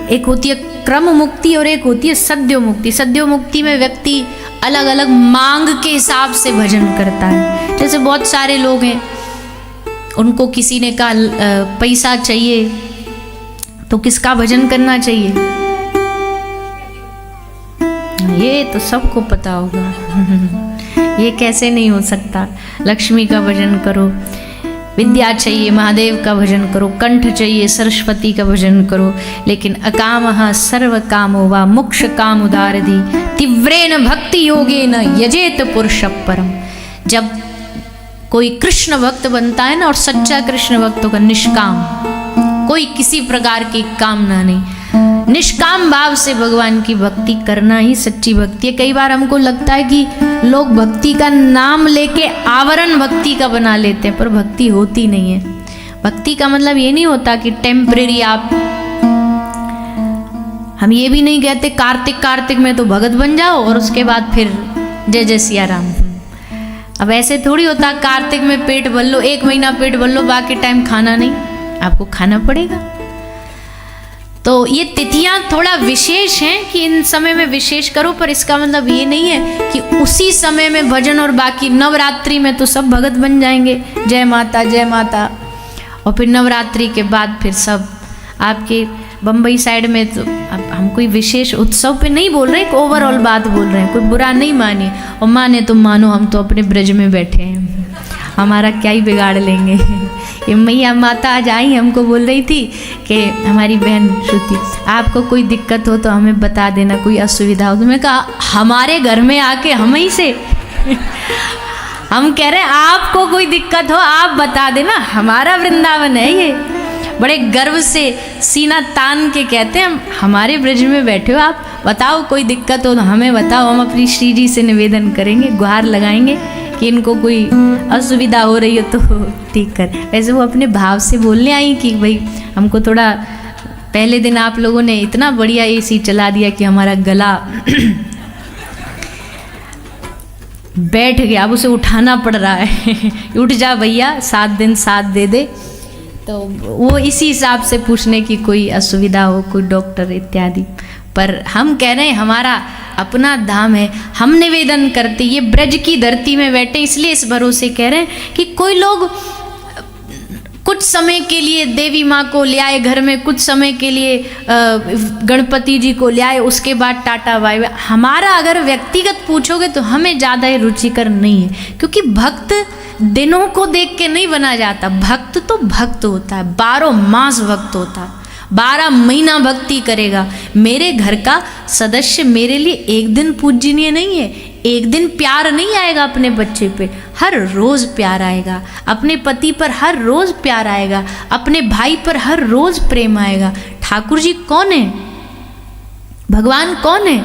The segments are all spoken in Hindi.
एक होती है क्रम मुक्ति और एक होती है सद्यो मुक्ति। सद्यो मुक्ति में व्यक्ति अलग अलग मांग के हिसाब से भजन करता है। जैसे बहुत सारे लोग हैं, उनको किसी ने कहा पैसा चाहिए तो किसका भजन करना चाहिए? ये तो सबको पता होगा। ये कैसे नहीं हो सकता? लक्ष्मी का भजन करो, विद्या चाहिए महादेव का भजन करो, कंठ चाहिए सरस्वती का भजन करो। लेकिन अकामः सर्व कामो वा मोक्ष काम उदारधि तीव्रेन भक्ति योगेन यजेत पुरुष परम। जब कोई कृष्ण भक्त बनता है ना, और सच्चा कृष्ण भक्त का निष्काम, कोई किसी प्रकार की कामना नहीं, निष्काम भाव से भगवान की भक्ति करना ही सच्ची भक्ति है। कई बार हमको लगता है कि लोग भक्ति का नाम लेके आवरण भक्ति का बना लेते हैं, पर भक्ति होती नहीं है। भक्ति का मतलब ये नहीं होता कि टेम्परेरी आप, हम ये भी नहीं कहते कार्तिक में तो भगत बन जाओ और उसके बाद फिर जय जय सिया राम। अब ऐसे थोड़ी होता कार्तिक में पेट भर लो, 1 महीना पेट भर लो, बाकी टाइम खाना नहीं, आपको खाना पड़ेगा। तो ये तिथियां थोड़ा विशेष हैं कि इन समय में विशेष करो, पर इसका मतलब ये नहीं है कि उसी समय में भजन और बाकी नवरात्रि में तो सब भगत बन जाएंगे, जय माता जय माता। और फिर नवरात्रि के बाद फिर सब आपके बम्बई साइड में, तो अब हम कोई विशेष उत्सव पे नहीं बोल रहे, एक ओवरऑल बात बोल रहे हैं, कोई बुरा नहीं मानिए, और माने तो मानो, हम तो अपने ब्रज में बैठे हैं, हमारा क्या ही बिगाड़ लेंगे। ये मैया माता आज आई, हमको बोल रही थी कि हमारी बहन श्रुति, आपको कोई दिक्कत हो तो हमें बता देना, कोई असुविधा हो तो। मैं कहा हमारे घर में आके हम ही से हम कह रहे हैं आपको कोई दिक्कत हो आप बता देना, हमारा वृंदावन है ये। बड़े गर्व से सीना तान के कहते हैं हम हमारे ब्रज में बैठे हो, आप बताओ कोई दिक्कत हो तो हमें बताओ, हम अपनी श्री जी से निवेदन करेंगे, गुहार लगाएंगे कि इनको कोई असुविधा हो रही हो तो ठीक कर। वैसे वो अपने भाव से बोलने आई कि भाई हमको थोड़ा, पहले दिन आप लोगों ने इतना बढ़िया एसी चला दिया कि हमारा गला बैठ गया, अब उसे उठाना पड़ रहा है। उठ जा भैया, 7 दिन 7 दे दे। तो वो इसी हिसाब से पूछने की कोई असुविधा हो, कोई डॉक्टर इत्यादि। पर हम कह रहे हैं हमारा अपना धाम है, हम निवेदन करते, ये ब्रज की धरती में बैठे, इसलिए इस भरोसे कह रहे हैं कि कोई लोग कुछ समय के लिए देवी माँ को ले आए घर में, कुछ समय के लिए गणपति जी को ले आए, उसके बाद टाटा बाय बाय। हमारा अगर व्यक्तिगत पूछोगे तो हमें ज़्यादा ही रुचिकर नहीं है, क्योंकि भक्त दिनों को देख के नहीं बना जाता, भक्त तो भक्त होता है, 12 मास भक्त होता है, 12 महीना भक्ति करेगा। मेरे घर का सदस्य मेरे लिए एक दिन पूजनीय नहीं है, एक दिन प्यार नहीं आएगा अपने बच्चे पे, हर रोज प्यार आएगा, अपने पति पर हर रोज प्यार आएगा, अपने भाई पर हर रोज प्रेम आएगा। ठाकुर जी कौन है? भगवान कौन है?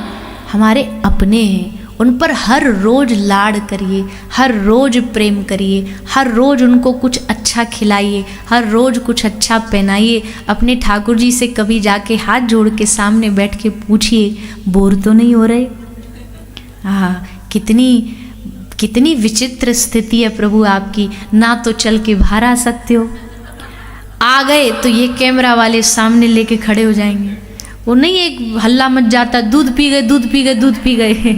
हमारे अपने हैं, उन पर हर रोज लाड करिए, हर रोज प्रेम करिए, हर रोज उनको कुछ अच्छा खिलाइए, हर रोज कुछ अच्छा पहनाइए। अपने ठाकुर जी से कभी जाके हाथ जोड़ के सामने बैठ के पूछिए, बोर तो नहीं हो रहे? हाँ, कितनी विचित्र स्थिति है प्रभु आपकी, ना तो चल के बाहर आ सकते हो, आ गए तो ये कैमरा वाले सामने लेके खड़े हो जाएंगे। वो नहीं एक हल्ला मच जाता, दूध पी गए दूध पी गए दूध पी गए।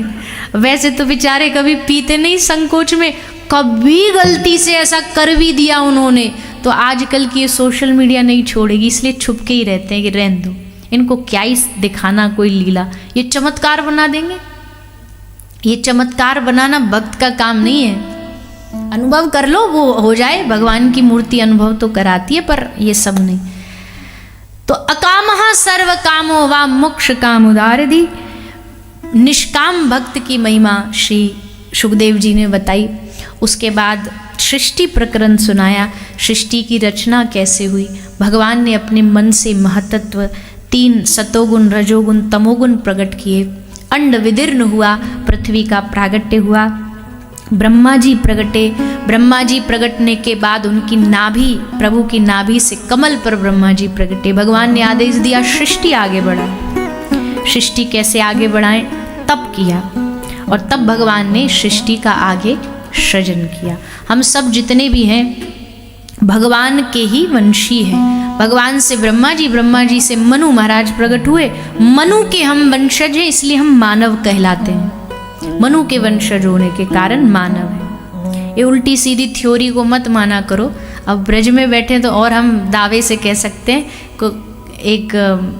वैसे तो बेचारे कभी पीते नहीं संकोच में, कभी गलती से ऐसा कर भी दिया उन्होंने तो आजकल की ये सोशल मीडिया नहीं छोड़ेगी, इसलिए छुप के ही रहते हैं कि रहने दो, इनको क्या ही दिखाना कोई लीला, ये चमत्कार बना देंगे। ये चमत्कार बनाना भक्त का काम नहीं है, अनुभव कर लो वो हो जाए, भगवान की मूर्ति अनुभव तो कराती है, पर ये सब नहीं। तो अकामः सर्व कामो वा मोक्ष काम उदारधि, निष्काम भक्त की महिमा श्री सुखदेव जी ने बताई। उसके बाद सृष्टि प्रकरण सुनाया, सृष्टि की रचना कैसे हुई, भगवान ने अपने मन से महतत्व 3 सतोगुण रजोगुण तमोगुण प्रकट किए, अंड विदीर्ण हुआ, पृथ्वी का प्रागट्य हुआ, ब्रह्मा जी प्रगटे, ब्रह्मा जी प्रगटने के बाद उनकी नाभि, प्रभु की नाभि से कमल पर ब्रह्मा जी प्रगटे। भगवान ने आदेश दिया सृष्टि आगे बढ़ाए। सृष्टि कैसे आगे बढ़ाएं? तप किया, और तब भगवान ने सृष्टि का आगे सृजन किया। हम सब जितने भी हैं भगवान के ही वंशी है। भगवान से ब्रह्मा जी से मनु महाराज प्रकट हुए। मनु के हम वंशज हैं, इसलिए हम मानव कहलाते हैं। मनु के वंशज होने के कारण मानव है। ये उल्टी सीधी थ्योरी को मत माना करो। अब ब्रज में बैठे तो और हम दावे से कह सकते हैं, एक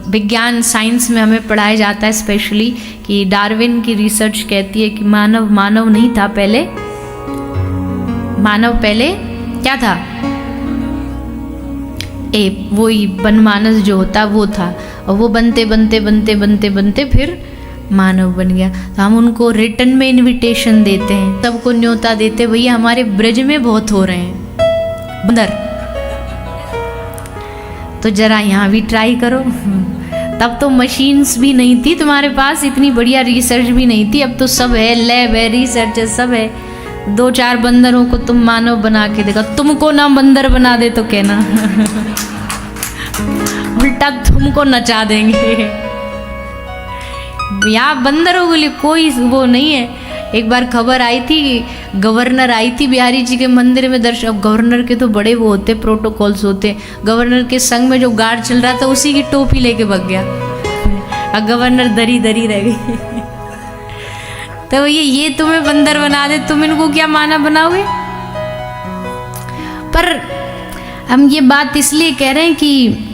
विज्ञान साइंस में हमें पढ़ाया जाता है स्पेशली कि डार्विन की रिसर्च कहती है कि मानव नहीं था पहले। मानव पहले क्या था? वही वनमानस जो होता वो था, और वो बनते फिर मानव बन गया। तो हम उनको रिटर्न में इनविटेशन देते हैं, सबको न्योता देते, भैया हमारे ब्रज में बहुत हो रहे हैं बंदर, तो जरा यहाँ भी ट्राई करो। तब तो मशीन्स भी नहीं थी तुम्हारे पास, इतनी बढ़िया रिसर्च भी नहीं थी। अब तो सब है, लैब है, रिसर्च है, सब है। 2-4 बंदरों को तुम मानव बना के देखो, तुमको ना बंदर बना दे तो कहना उल्टा तुमको नचा देंगे। यहाँ बंदरों के लिए कोई वो नहीं है। एक बार खबर आई थी, गवर्नर आई थी बिहारी जी के मंदिर में दर्शन। अब गवर्नर के तो बड़े वो होते, प्रोटोकॉल्स होते। गवर्नर के संग में जो गार्ड चल रहा था उसी की टोपी लेके भाग गया, अब गवर्नर दरी रह गई। तो ये तुम्हें बंदर बना दे, तुम इनको क्या माना बनाओगे? पर हम ये बात इसलिए कह रहे हैं कि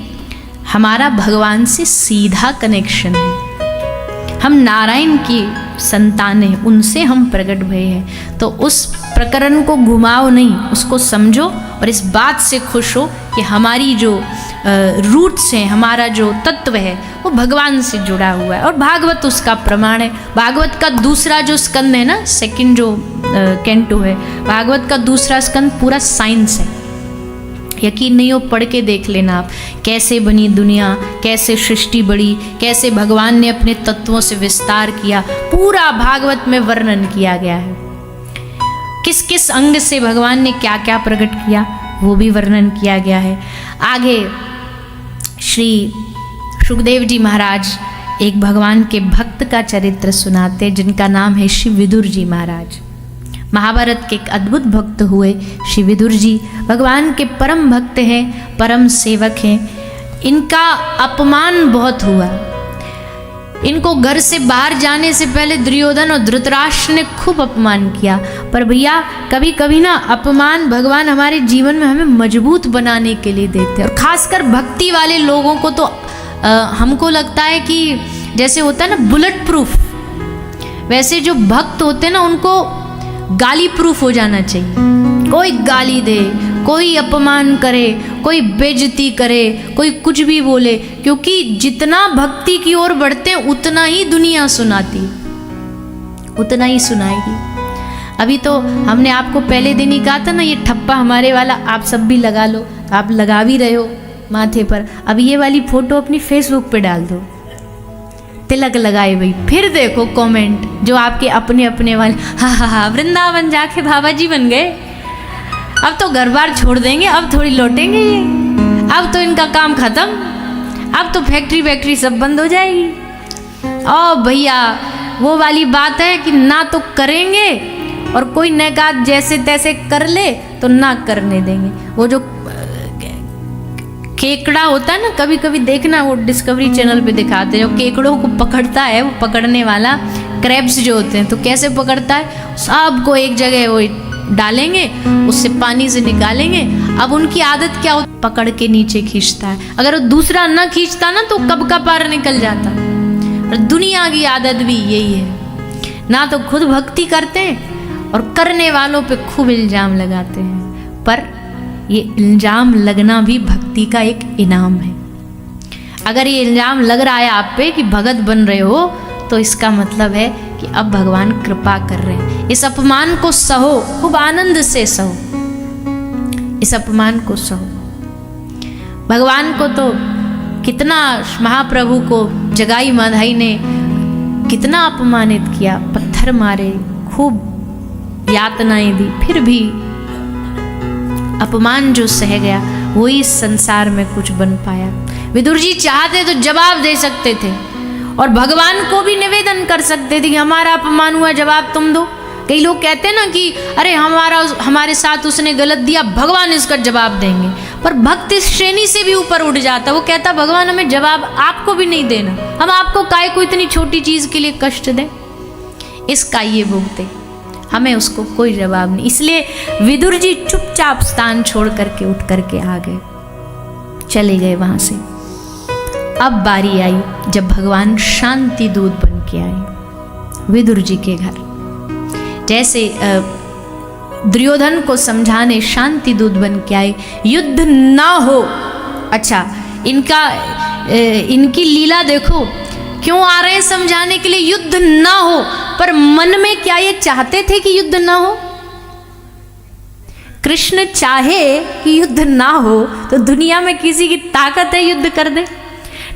हमारा भगवान से सीधा कनेक्शन है। हम नारायण की संतान हैं, उनसे हम प्रकट भये हैं। तो उस प्रकरण को घुमाओ नहीं, उसको समझो और इस बात से खुश हो कि हमारी जो रूट्स हैं, हमारा जो तत्व है वो भगवान से जुड़ा हुआ है। और भागवत उसका प्रमाण है। भागवत का दूसरा जो स्कंद है ना, सेकंड जो कैंटो है, भागवत का दूसरा स्कंद पूरा साइंस है। यकीन नहीं हो, पढ़ के देख लेना आप, कैसे बनी दुनिया, कैसे सृष्टि बढ़ी, कैसे भगवान ने अपने तत्वों से विस्तार किया, पूरा भागवत में वर्णन किया गया है। किस किस अंग से भगवान ने क्या क्या प्रकट किया वो भी वर्णन किया गया है। आगे श्री सुखदेव जी महाराज एक भगवान के भक्त का चरित्र सुनाते, जिनका नाम है श्री विदुर जी महाराज। महाभारत के एक अद्भुत भक्त हुए श्री विदुर जी, भगवान के परम भक्त हैं, परम सेवक हैं। इनका अपमान बहुत हुआ। इनको घर से बाहर जाने से पहले दुर्योधन और धृतराष्ट्र ने खूब अपमान किया। पर भैया कभी कभी ना अपमान भगवान हमारे जीवन में हमें मजबूत बनाने के लिए देते हैं। और खासकर भक्ति वाले लोगों को तो हमको लगता है कि जैसे होता है ना बुलेट प्रूफ, वैसे जो भक्त होते हैं ना उनको गाली प्रूफ हो जाना चाहिए। कोई गाली दे, कोई अपमान करे, कोई बेइज्जती करे, कोई कुछ भी बोले, क्योंकि जितना भक्ति की ओर बढ़ते हैं उतना ही दुनिया सुनाती, उतना ही सुनाएगी। अभी तो हमने आपको पहले दिन ही कहा था ना, ये ठप्पा हमारे वाला आप सब भी लगा लो, आप लगा भी रहे हो माथे पर। अब ये वाली फोटो अपनी फेसबुक पे डाल दो, तिलक लगाए भाई, फिर देखो कमेंट जो आपके अपने अपने वाले, हाँ वृंदावन जाके बाबा जी बन गए, अब तो घर बार छोड़ देंगे, अब थोड़ी लौटेंगे ये, अब तो इनका काम खत्म, अब तो फैक्ट्री सब बंद हो जाएगी। ओ भैया वो वाली बात है कि ना तो करेंगे और कोई नेकात जैसे तैसे कर ले तो ना करने देंगे। वो जो केकड़ा होता है ना, कभी कभी देखना वो डिस्कवरी चैनल पे दिखाते हैं, जो केकड़ों को पकड़ता है, वो पकड़ने वाला क्रैब्स जो होते हैं, तो कैसे पकड़ता है, सबको एक जगह वो डालेंगे, उससे पानी से निकालेंगे। अब उनकी आदत क्या होती, पकड़ के नीचे खींचता है। अगर वो दूसरा ना खींचता ना तो कब का पार निकल जाता। और दुनिया की आदत भी यही है, ना तो खुद भक्ति करते हैं और करने वालों पे खूब इल्जाम लगाते हैं। पर ये इल्जाम लगना भी भक्ति का एक इनाम है। अगर ये इल्जाम लग रहा है आप पे कि भगत बन रहे हो, तो इसका मतलब है कि अब भगवान कृपा कर रहे हैं। इस अपमान को सहो, खूब आनंद से सहो, इस अपमान को सहो। भगवान को तो कितना, महाप्रभु को जगाई माधाई ने कितना अपमानित किया, पत्थर मारे, खूब यातनाएं दी, फिर भी अपमान जो सह गया वही इस संसार में कुछ बन पाया। विदुर जी चाहते तो जवाब दे सकते थे और भगवान को भी निवेदन कर सकते थे कि हमारा अपमान हुआ, जवाब तुम दो, कई लोग कहते हैं ना कि अरे हमारे साथ उसने गलत दिया, भगवान इसका जवाब देंगे। पर भक्त इस श्रेणी से भी ऊपर उठ जाता, वो कहता भगवान हमें जवाब आपको भी नहीं देना, हम आपको काहे को इतनी छोटी चीज के लिए कष्ट दें, इसका ये भुगते, हमें उसको कोई जवाब नहीं। इसलिए विदुर जी चुपचाप स्थान छोड़ करके उठ करके आ गए, चले गए वहां से। अब बारी आई जब भगवान शांति दूत बन के आए विदुर जी के घर। जैसे दुर्योधन को समझाने शांति दूत बन के आए, युद्ध ना हो। अच्छा, इनकी लीला देखो, क्यों आ रहे हैं समझाने के लिए युद्ध ना हो, पर मन में क्या ये चाहते थे कि युद्ध ना हो? कृष्ण चाहे कि युद्ध ना हो तो दुनिया में किसी की ताकत है युद्ध कर दे?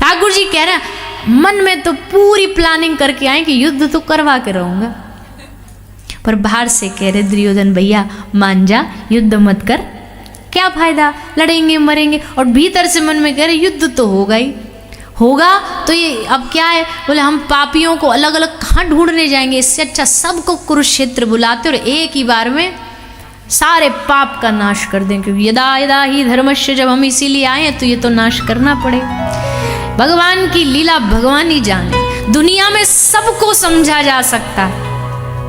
ठाकुर जी कह रहे हैं मन में तो पूरी प्लानिंग करके आए कि युद्ध तो करवा के रहूंगा, पर बाहर से कह रहे दुर्योधन भैया मान जा, युद्ध मत कर, क्या फायदा, लड़ेंगे मरेंगे। और भीतर से मन में कह रहे युद्ध तो होगा ही होगा, तो ये अब क्या है, बोले हम पापियों को अलग अलग कहाँ ढूंढने जाएंगे, इससे अच्छा सबको कुरुक्षेत्र बुलाते और एक ही बार में सारे पाप का नाश कर दें, क्योंकि यदा यदा ही धर्मस्य, जब हम इसीलिए आए हैं तो ये तो नाश करना पड़े। भगवान की लीला भगवान ही जाने। दुनिया में सबको समझा जा सकता है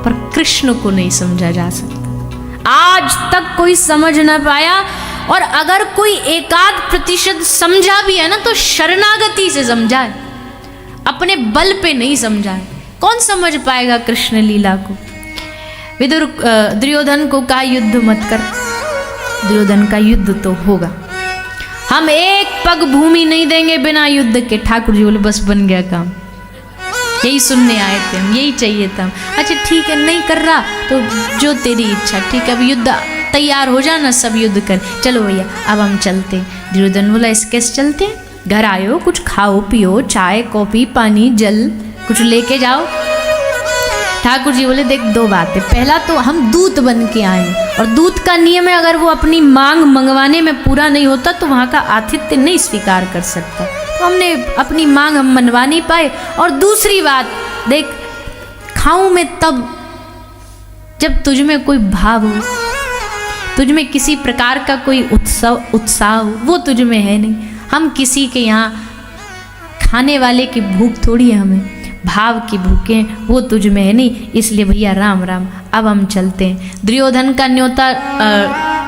पर कृष्ण को नहीं समझा जा सकता। आज तक कोई समझ ना पाया, और अगर कोई 1-8% समझा भी है ना तो शरणागति से समझा है, अपने बल पे नहीं समझा है। कौन समझ पाएगा कृष्ण लीला को? विदुर दुर्योधन को कहा युद्ध मत कर, दुर्योधन का युद्ध तो होगा, हम एक पग भूमि नहीं देंगे बिना युद्ध के। ठाकुर जी बोले बस बन गया काम, यही सुनने आए थे हम, यही चाहिए था। अच्छा ठीक है, नहीं कर रहा तो जो तेरी इच्छा, ठीक है अब युद्ध तैयार हो जाना, सब युद्ध कर, चलो भैया अब हम चलते। दुर्योधन बोला इस कैसे चलते, घर आए हो कुछ खाओ पियो, चाय कॉफी पानी जल कुछ लेके जाओ। ठाकुर जी बोले देख दो बातें, पहला तो हम दूत बन के आए और दूत का नियम है अगर वो अपनी मांग मंगवाने में पूरा नहीं होता तो वहाँ का आतिथ्य नहीं स्वीकार कर सकता, तो हमने अपनी मांग हम मनवा नहीं पाए। और दूसरी बात देख, खाऊं मैं तब जब तुझ में कोई भाव हो, तुझ में किसी प्रकार का कोई उत्साह हो, वो तुझ में है नहीं। हम किसी के यहाँ खाने वाले की भूख थोड़ी है, हमें भाव की भूखे, वो तुझ में है नहीं, इसलिए भैया राम राम अब हम चलते हैं। दुर्योधन का न्योता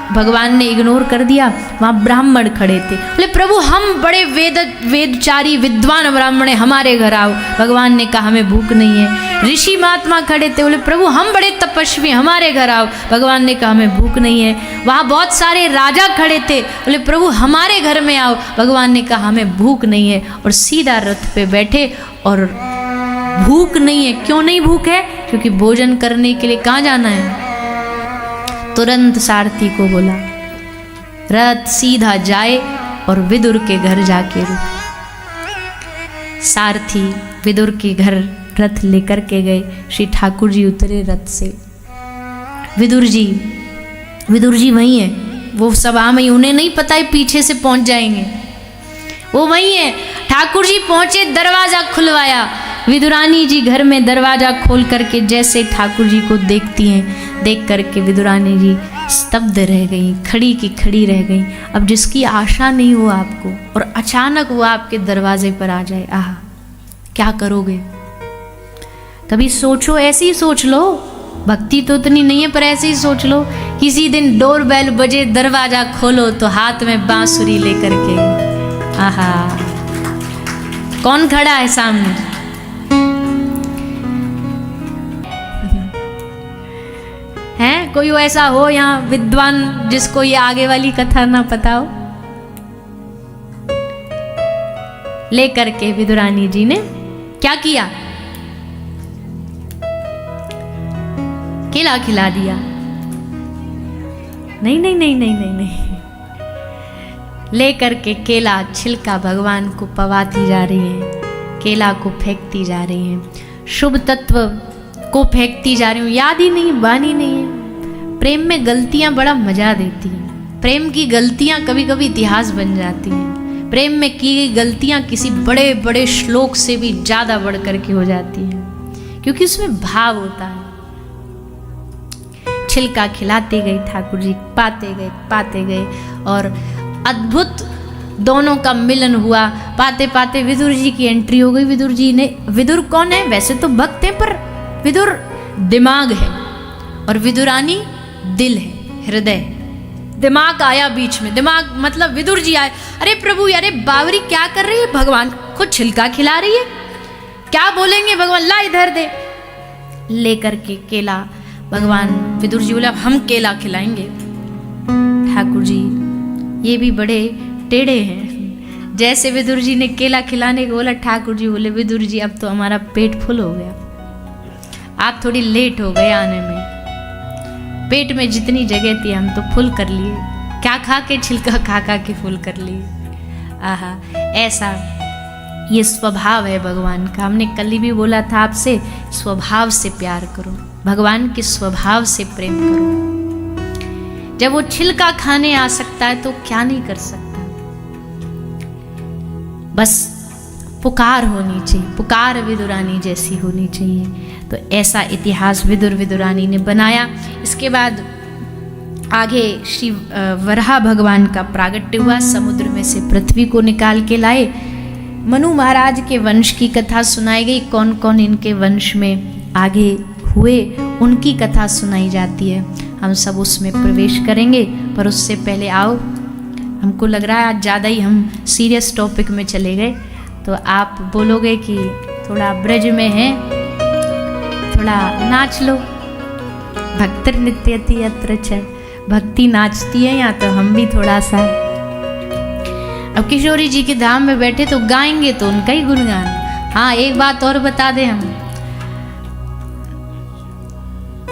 भगवान ने इग्नोर कर दिया। वहाँ ब्राह्मण खड़े थे, बोले प्रभु हम बड़े वेदचारी विद्वान ब्राह्मण हैं, हमारे घर आओ। भगवान ने कहा हमें भूख नहीं है। ऋषि महात्मा खड़े थे, बोले प्रभु हम बड़े तपस्वी, हमारे घर आओ। भगवान ने कहा हमें भूख नहीं है। वहाँ बहुत सारे राजा खड़े थे, बोले प्रभु हमारे घर में आओ। भगवान ने कहा हमें भूख नहीं है, और सीधा रथ पे बैठे। और भूख नहीं है, क्यों नहीं भूख है? क्योंकि भोजन करने के लिए कहाँ जाना है? तुरंत सारथी को बोला रथ सीधा जाए और विदुर के घर जाके रुके। सारथी विदुर के घर रथ लेकर के गए। श्री ठाकुर जी उतरे रथ से। विदुर जी वहीं है, वो सभा में, उन्हें नहीं पता है पीछे से पहुंच जाएंगे, वो वहीं है। ठाकुर जी पहुंचे, दरवाजा खुलवाया। विदुरानी जी घर में दरवाजा खोल करके जैसे ठाकुर जी को देखती हैं, देख करके विदुरानी जी स्तब्ध रह गई, खड़ी की खड़ी रह गई। अब जिसकी आशा नहीं हो आपको और अचानक वो आपके दरवाजे पर आ जाए, आह क्या करोगे? कभी सोचो, ऐसे ही सोच लो, भक्ति तो उतनी नहीं है पर ऐसे ही सोच लो, किसी दिन डोर बेल बजे, दरवाजा खोलो तो हाथ में बांसुरी लेकर के, आहा कौन खड़ा है सामने? हैं कोई ऐसा हो यहाँ विद्वान जिसको ये आगे वाली कथा ना पता हो? लेकर के विदुरानी जी ने क्या किया? केला खिला दिया। नहीं नहीं नहीं नहीं नहीं नहीं, लेकर के केला छिलका भगवान को पवाती जा रही है, केला को फेंकती जा रही है, शुभ तत्व को फेंकती जा रही हूँ। याद ही नहीं, बानी नहीं है। प्रेम में गलतियां बड़ा मजा देती हैं। प्रेम की गलतियां कभी कभी इतिहास बन जाती हैं। प्रेम में की गई गलतियां किसी बड़े बड़े श्लोक से भी ज्यादा बढ़ करके हो जाती हैं, क्योंकि उसमें भाव होता है। छिलका खिलाते गए ठाकुर जी, पाते गए और अद्भुत दोनों का मिलन हुआ। पाते पाते विदुर जी की एंट्री हो गई। विदुर जी ने, विदुर कौन है? वैसे तो भक्त हैं, पर विदुर दिमाग है और विदुरानी दिल है, हृदय। दिमाग आया बीच में, दिमाग मतलब विदुर जी आए। अरे प्रभु, अरे बावरी क्या कर रही है? भगवान को छिलका खिला रही है, क्या बोलेंगे भगवान? ला इधर दे। लेकर के केला, भगवान विदुर जी बोले हम केला खिलाएंगे। ठाकुर जी ये भी बड़े टेढ़े हैं। जैसे विदुर जी ने केला खिलाने को बोला, ठाकुर जी बोले विदुर जी अब तो हमारा पेट फुल हो गया, आप थोड़ी लेट हो गए आने में। पेट में जितनी जगह थी हम तो फुल कर लिए, क्या खा के? छिलका खा खा के फुल कर लिए। आहा, ऐसा ये स्वभाव है भगवान का। हमने कल ही भी बोला था आपसे, स्वभाव से प्यार करो, भगवान के स्वभाव से प्रेम करो। जब वो छिलका खाने आ सकता है तो क्या नहीं कर सकता। बस पुकार होनी चाहिए, पुकार विदुरानी जैसी होनी चाहिए। तो ऐसा इतिहास विदुर विदुरानी ने बनाया। इसके बाद आगे श्री वराह भगवान का प्रागट्य हुआ, समुद्र में से पृथ्वी को निकाल के लाए। मनु महाराज के वंश की कथा सुनाई गई, कौन कौन इनके वंश में आगे हुए उनकी कथा सुनाई जाती है। हम सब उसमें प्रवेश करेंगे, पर उससे पहले आओ, हमको लग रहा है आज ज़्यादा ही हम सीरियस टॉपिक में चले गए, तो आप बोलोगे कि थोड़ा ब्रज में है, थोड़ा नाच लो। भक्तर नृत्यति यत्र च, भक्ति नाचती है यहाँ, तो हम भी थोड़ा सा। अब किशोरी जी के धाम में बैठे तो गाएंगे तो उनका ही गुणगान। हाँ, एक बात और बता दें,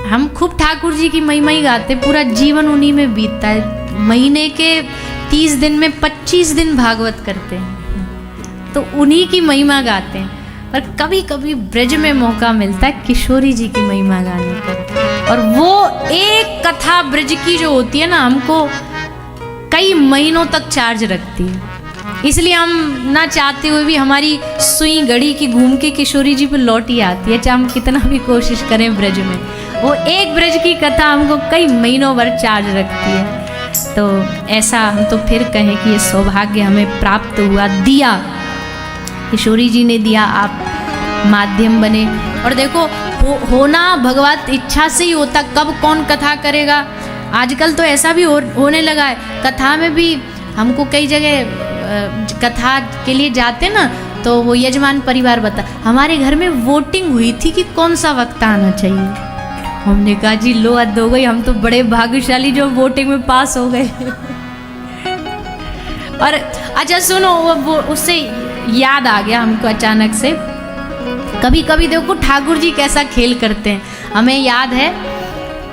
हम खूब ठाकुर जी की महिमा ही गाते, पूरा जीवन उन्हीं में बीतता है। महीने के 30 दिन में 25 दिन भागवत करते हैं, तो उन्हीं की महिमा गाते हैं। पर कभी कभी ब्रज में मौका मिलता है किशोरी जी की महिमा गाने का, और वो एक कथा ब्रज की जो होती है ना, हमको कई महीनों तक चार्ज रखती है। इसलिए हम ना चाहते हुए भी हमारी सुई घड़ी की घूम के किशोरी जी पे लौट ही आती है, चाहे हम कितना भी कोशिश करें ब्रज में। वो एक ब्रज की कथा हमको कई महीनों भर चार्ज रखती है। तो ऐसा हम तो फिर कहें कि ये सौभाग्य हमें प्राप्त हुआ, दिया किशोरी जी ने दिया, आप माध्यम बने। और देखो होना भगवत इच्छा से ही होता, कब कौन कथा करेगा। आजकल तो ऐसा भी होने लगा है, कथा में भी हमको कई जगह कथा के लिए जाते ना, तो वो यजमान परिवार बता, हमारे घर में वोटिंग हुई थी कि कौन सा वक्ता आना चाहिए। हमने कहा जी लो हद हो गई, हम तो बड़े भाग्यशाली जो वोटिंग में पास हो गए। और अच्छा सुनो, वो उससे याद आ गया हमको अचानक से, कभी कभी देखो ठाकुर जी कैसा खेल करते हैं। हमें याद है,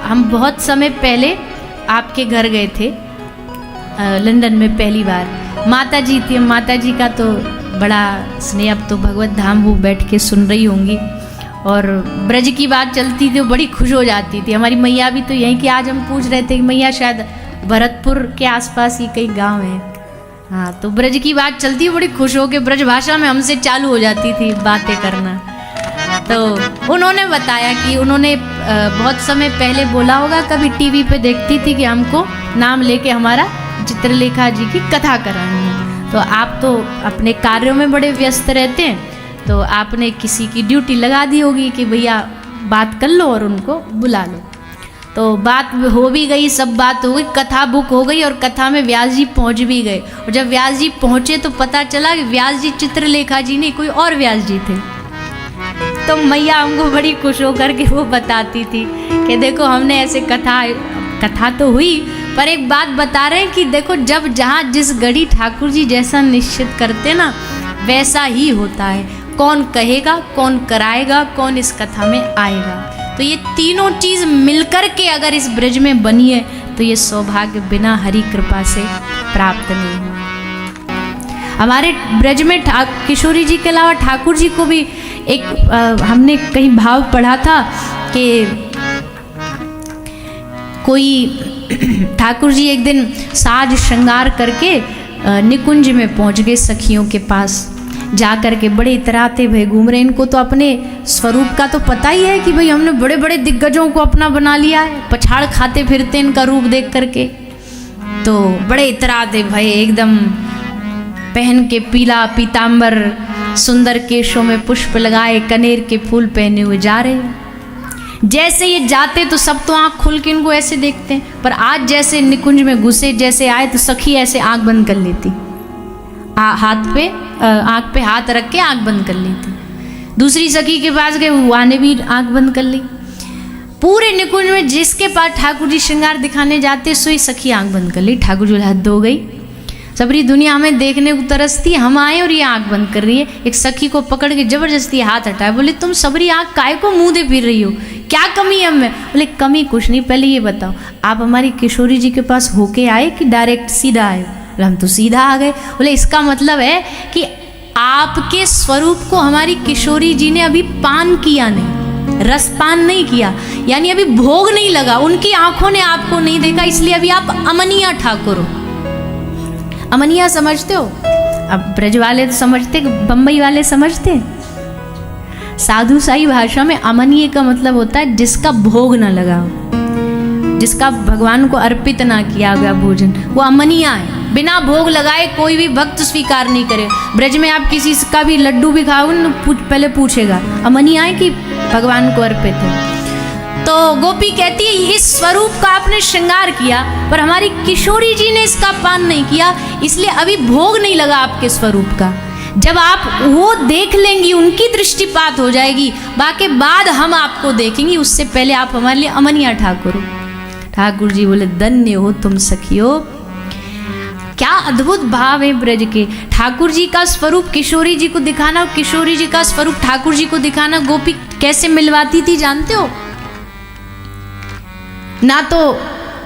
हम बहुत समय पहले आपके घर गए थे लंदन में पहली बार। माता जी थी, माता जी का तो बड़ा स्नेह, अब तो भगवत धाम वो बैठ के सुन रही होंगी, और ब्रज की बात चलती थी, बड़ी खुश हो जाती थी। हमारी मैया भी तो यहीं की, आज हम पूछ रहे थे कि मैया शायद भरतपुर के आसपास ही कई गांव है। हाँ, तो ब्रज की बात चलती, बड़ी खुश हो के ब्रज भाषा में हमसे चालू हो जाती थी बातें करना। तो उन्होंने बताया कि उन्होंने बहुत समय पहले बोला होगा, कभी टीवी पे देखती थी कि हमको नाम लेके हमारा चित्रलेखा जी की कथा करानी है। तो आप तो अपने कार्यों में बड़े व्यस्त रहते हैं, तो आपने किसी की ड्यूटी लगा दी होगी कि भैया बात कर लो और उनको बुला लो। तो बात हो भी गई, सब बात हो गई, कथा बुक हो गई, और कथा में व्यास जी पहुंच भी गए। और जब व्यास जी पहुंचे तो पता चला कि व्यास जी चित्रलेखा जी नहीं, कोई और व्यास जी थे। तो मैया हमको बड़ी खुश होकर के वो बताती थी कि देखो हमने ऐसे कथा तो हुई, पर एक बात बता रहे हैं कि देखो जब जहाँ जिस घड़ी ठाकुर जी जैसा निश्चित करते ना, वैसा ही होता है। कौन कहेगा, कौन कराएगा, कौन इस कथा में आएगा। तो ये तीनों चीज मिलकर के अगर इस ब्रज में बनी है, तो ये सौभाग्य बिना हरि कृपा से प्राप्त नहीं हुआ। हमारे ब्रज में किशोरी जी के अलावा ठाकुर जी को भी एक हमने कहीं भाव पढ़ा था कि कोई ठाकुर जी एक दिन साज श्रृंगार करके निकुंज में पहुंच गए सखियों के पास। जा कर के बड़े इतराते भय घूम रहे। इनको तो अपने स्वरूप का तो पता ही है कि भाई हमने बड़े बड़े दिग्गजों को अपना बना लिया है, पछाड़ खाते फिरते इनका रूप देख करके। तो बड़े इतराते भय एकदम पहन के पीला पीताम्बर, सुंदर केशों में पुष्प लगाए, कनेर के फूल पहने हुए जा रहे हैं। जैसे ये जाते तो सब तो आंख खुल के इनको ऐसे देखते हैं, पर आज जैसे निकुंज में घुसे, जैसे आए तो सखी ऐसे आंख बंद कर लेती, आंख पे हाथ रख के आंख बंद कर लेती। दूसरी सखी के पास गए, वहाँ ने भी आंख बंद कर ली। पूरे निकुंज में जिसके पास ठाकुर जी श्रृंगार दिखाने जाते सोई सखी आंख बंद कर ली। ठाकुर जी हद हो गई, सबरी दुनिया हमें देखने को तरसती, हम आए और ये आंख बंद कर रही है। एक सखी को पकड़ के जबरदस्ती हाथ हटाए, बोले तुम सबरी आंख काहे को मुंह दे फिर रही हो, क्या कमी है हमें? बोले कमी कुछ नहीं, पहले ये बताओ आप हमारी किशोरी जी के पास होके आए कि डायरेक्ट सीधा आए? बोले हम तो सीधा आ गए। बोले इसका मतलब है कि आपके स्वरूप को हमारी किशोरी जी ने अभी पान किया नहीं, रसपान नहीं किया, यानी अभी भोग नहीं लगा, उनकी आंखों ने आपको नहीं देखा, इसलिए अभी आप अमनिया ठाकुर हो। अमनिया समझते हो? अब ब्रज वाले तो समझते, बम्बई वाले समझते। साधु साई भाषा में अमनीय का मतलब होता है जिसका भोग ना लगा हो, जिसका भगवान को अर्पित ना किया गया भोजन, वो अमनिया है। बिना भोग लगाए कोई भी भक्त स्वीकार नहीं करे। ब्रज में आप किसी का भी लड्डू भी खाओगे ना, पहले पूछेगा अमनिया है कि भगवान को अर्पित है। तो गोपी कहती है इस स्वरूप का आपने श्रृंगार किया, पर हमारी किशोरी जी ने इसका पान नहीं किया, इसलिए अभी भोग नहीं लगा आपके स्वरूप का। जब आप वो देख लेंगी, उनकी दृष्टिपात हो जाएगी, बाकी बाद हम आपको देखेंगे, उससे पहले आप हमारे लिए अमनिया ठाकुर हो। ठाकुर जी बोले धन्य हो तुम सखियो। क्या अद्भुत भाव है ब्रज के। ठाकुर जी का स्वरूप किशोरी जी को दिखाना, किशोरी जी का स्वरूप ठाकुर जी को दिखाना, गोपी कैसे मिलवाती थी जानते हो? ना तो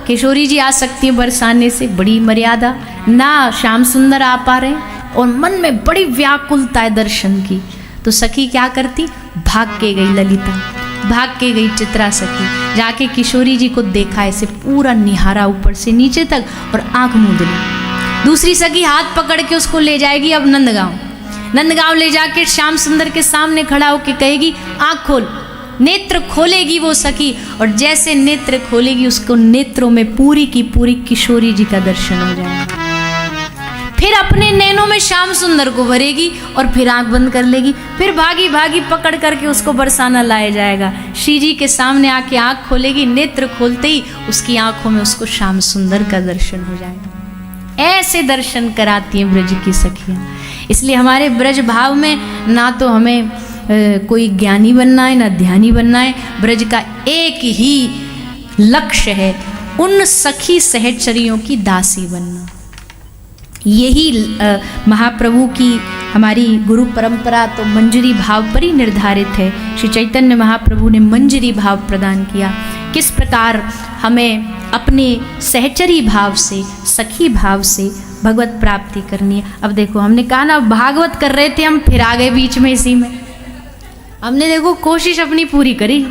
किशोरी जी आ सकती है बरसाने से, बड़ी मर्यादा, ना श्याम सुंदर आ पा रहे, और मन में बड़ी व्याकुलता है दर्शन की। तो सखी क्या करती? भाग के गई ललिता, भाग के गई चित्रा सखी, जाके किशोरी जी को देखा, ऐसे पूरा निहारा ऊपर से नीचे तक और आंख मूंद ली। दूसरी सखी हाथ पकड़ के उसको ले जाएगी अब नंदगांव ले जाके श्याम सुंदर के सामने खड़ा होके कहेगी आंख खोल। नेत्र खोलेगी वो सखी, और जैसे नेत्र खोलेगी उसको नेत्रों में पूरी की पूरी किशोरी जी का दर्शन हो जाएगा। फिर अपने नैनों में श्याम सुंदर को भरेगी और फिर आंख बंद कर लेगी, फिर भागी भागी पकड़ करके उसको बरसाना लाया जाएगा। श्री जी के सामने आके आंख खोलेगी, नेत्र खोलते ही उसकी आंखों में उसको श्याम सुंदर का दर्शन हो जाएगा। ऐसे दर्शन कराती हैं ब्रज की सखियाँ। इसलिए हमारे ब्रज भाव में ना तो हमें कोई ज्ञानी बनना है ना ध्यानी बनना है, ब्रज का एक ही लक्ष्य है, उन सखी सहचरियों की दासी बनना। यही महाप्रभु की हमारी गुरु परंपरा तो मंजरी भाव पर ही निर्धारित है। श्री चैतन्य महाप्रभु ने मंजरी भाव प्रदान किया, किस प्रकार हमें अपने सहचरी भाव से, सखी भाव से भगवत प्राप्ति करनी है। अब देखो हमने कहा ना भागवत कर रहे थे हम, फिर आ गए बीच में इसी में। हमने देखो कोशिश अपनी पूरी करी,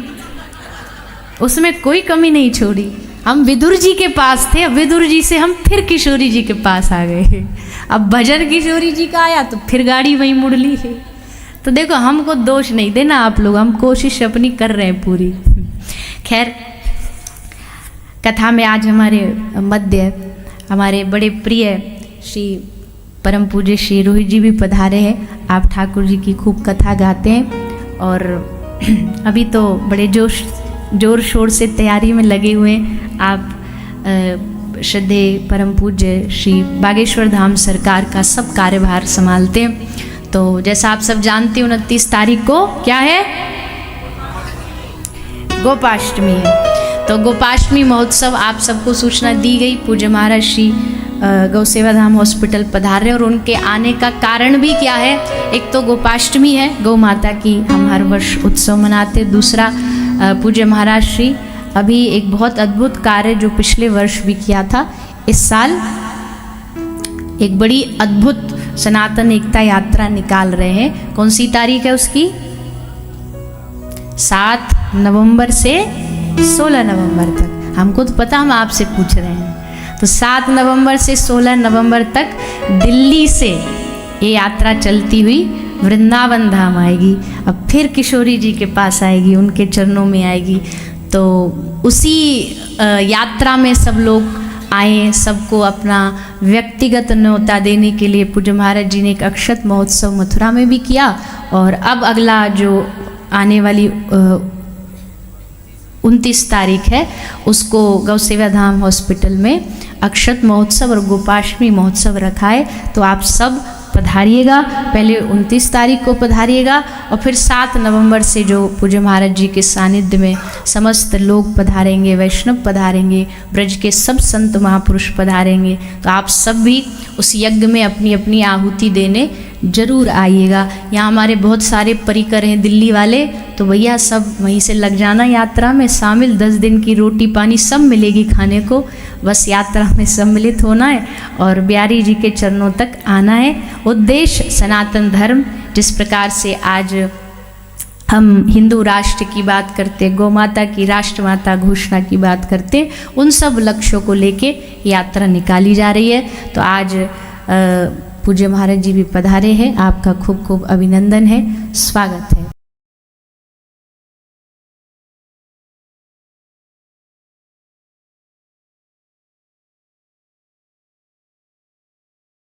उसमें कोई कमी नहीं छोड़ी। हम विदुर जी के पास थे, अब विदुर जी से हम फिर किशोरी जी के पास आ गए। अब भजन किशोरी जी का आया तो फिर गाड़ी वहीं मुड़ ली है। तो देखो हमको दोष नहीं देना आप लोग, हम कोशिश अपनी कर रहे हैं पूरी। खैर कथा में आज हमारे मध्य हमारे बड़े प्रिय श्री परम पूज्य श्री रोहित जी भी पधारे हैं। आप ठाकुर जी की खूब कथा गाते हैं और अभी तो बड़े जोर शोर से तैयारी में लगे हुए हैं। आप श्रद्धे परम पूज्य श्री बागेश्वर धाम सरकार का सब कार्यभार संभालते हैं। तो जैसा आप सब जानते हैं 29 तारीख को क्या है? गोपाष्टमी है। तो गोपाष्टमी महोत्सव आप सबको सूचना दी गई। पूज्य महाराज श्री गौ सेवा धाम हॉस्पिटल पधार रहे और उनके आने का कारण भी क्या है? एक तो गोपाष्टमी है, गौ माता की हम हर वर्ष उत्सव मनाते। दूसरा पूज्य महाराज श्री अभी एक बहुत अद्भुत कार्य जो पिछले वर्ष भी किया था, इस साल एक बड़ी अद्भुत सनातन एकता यात्रा निकाल रहे हैं। कौन सी तारीख है उसकी? 7 नवंबर से 16 नवंबर तक। हमको तो पता, हम आपसे पूछ रहे हैं। तो 7 नवंबर से 16 नवंबर तक दिल्ली से ये यात्रा चलती हुई वृंदावन धाम आएगी, अब फिर किशोरी जी के पास आएगी, उनके चरणों में आएगी। तो उसी यात्रा में सब लोग आए, सबको अपना व्यक्तिगत न्योता देने के लिए पूज्य महाराज जी ने एक अक्षत महोत्सव मथुरा में भी किया। और अब अगला जो आने वाली 29 तारीख है उसको गौ सेवा धाम हॉस्पिटल में अक्षत महोत्सव और गोपाष्टमी महोत्सव रखा है। तो आप सब पधारिएगा, पहले 29 तारीख को पधारिएगा और फिर 7 नवंबर से जो पूज्य महाराज जी के सानिध्य में समस्त लोग पधारेंगे, वैष्णव पधारेंगे, ब्रज के सब संत महापुरुष पधारेंगे। तो आप सब भी उस यज्ञ में अपनी अपनी आहुति देने जरूर आइएगा। यहाँ हमारे बहुत सारे परिकर हैं दिल्ली वाले, तो भैया सब वहीं से लग जाना यात्रा में शामिल। 10 दिन की रोटी पानी सब मिलेगी खाने को, बस यात्रा में सम्मिलित होना है और बिहारी जी के चरणों तक आना है। उद्देश्य सनातन धर्म, जिस प्रकार से आज हम हिंदू राष्ट्र की बात करते, गौ माता की राष्ट्रमाता घोषणा की बात करते, उन सब लक्ष्यों को लेके यात्रा निकाली जा रही है। तो आज पूज्य महाराज जी भी पधारे हैं, आपका खूब खूब अभिनंदन है, स्वागत है।